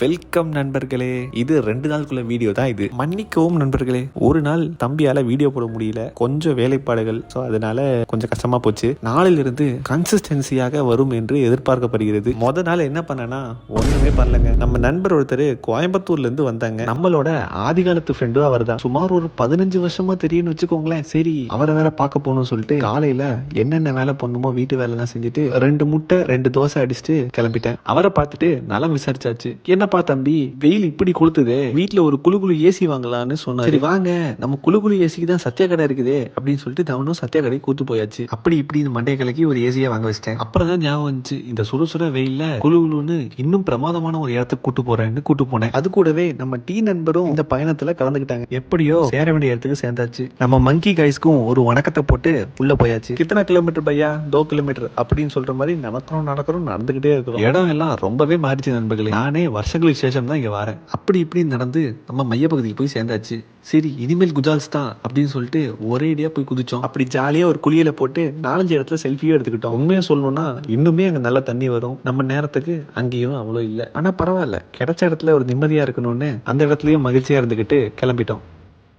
Welcome நண்பர்களே. இது 2 நாளுக்குள்ள வீடியோ தான் இது. மன்னிக்கவும் நண்பர்களே, ஒரு நாள் தம்பியால வீடியோ போட முடியல, கொஞ்சம் வேலைப்பாடுகள். ஸோ அதனால கொஞ்சம் கஷ்டமா போச்சு. நாளிலிருந்து கன்சிஸ்டன்சியாக வரும் என்று எதிர்பார்க்கப்படுகிறது. நாள் என்ன பண்ணனா, ஒண்ணுமே பண்ணலங்க. நம்ம நண்பர் ஒருத்தர் கோயம்புத்தூர்ல இருந்து வந்தாங்க. நம்மளோட ஆதிகாலத்து ஃப்ரெண்டும் அவர் தான். சுமார் ஒரு 15 வருஷமா தெரியும்னு வச்சுக்கோங்களேன். சரி, அவரை வேற பார்க்க போகணும்னு சொல்லிட்டு காலையில என்னென்ன வேலை பண்ணுமோ வீட்டு வேலை எல்லாம் செஞ்சுட்டு 2 முட்டை 2 தோசை அடிச்சுட்டு கிளம்பிட்டேன். அவரை பார்த்துட்டு நலம் விசாரிச்சாச்சு. என்னப்பா தம்பி, வெயில் இப்படி கொளுத்துதே, வீட்டுல ஒரு குளு ஏசி வாங்கலாம்னு சொன்னாரு. சரி வாங்க, நம்ம குளு ஏசிக்கு தான் சத்யா கடை இருக்குதே அப்படின்னு சொல்லிட்டு நானும் சத்யா கடை கூத்து போயாச்சு. அப்படி இப்படி இந்த மண்டைய கலக்கி ஒரு ஏசியை வாங்க வச்சிட்டேன். அப்புறம் தான் ஞாபகம் வந்துச்சு, இந்த சுட வெயில்ல குளுன்னு இன்னும் பிரமாதமான ஒரு இடத்துக்கு கூட்டு போறேன்னு கூட்டு போனேன். அது கூடவே நம்ம டீ நண்பரும் இந்த பயணத்துல கலந்துக்கிட்டாங்க. எப்படியோ சேர வேண்டிய இடத்துக்கு சேர்ந்தாச்சு. நம்ம மங்கி கைஸ்க்கும் ஒரு வணக்கத்தை போட்டு உள்ள போயாச்சு. கித்தனை கிலோமீட்டர் பையா, 2 கிலோமீட்டர் அப்படின்னு சொல்ற மாதிரி நடக்கிறோம் நடந்துகிட்டே இருக்கிறோம். இடம் எல்லாம் ரொம்பவே மாறிச்சு நண்பர்களே. நானே வருஷங்களுக்கு சேஷம் தான் இங்க வரேன். அப்படி இப்படி நடந்து நம்ம மையப்பகுதிக்கு போய் சேர்ந்தாச்சு. சரி, இனிமேல் குஜால்ஸ் தான் அப்படின்னு சொல்லிட்டு ஒரே அடியா போய் குதிச்சோம். அப்படி ஜாலியா ஒரு குளியல போட்டு 4-5 இடத்துல செல்ஃபியும் எடுத்துக்கிட்டோம். உண்மையா சொல்லணும்னா இன்னுமே அங்க நல்ல தண்ணி வரும். நம்ம நேரத்துக்கு அங்கேயும் அவ்வளோ இல்லை. ஆனா பரவாயில்ல, கிடைச்ச இடத்துல ஒரு நிம்மதியா இருக்கணும்னு அந்த இடத்துலயும் மகிழ்ச்சியா இருந்துகிட்டு கிளம்பிட்டோம்.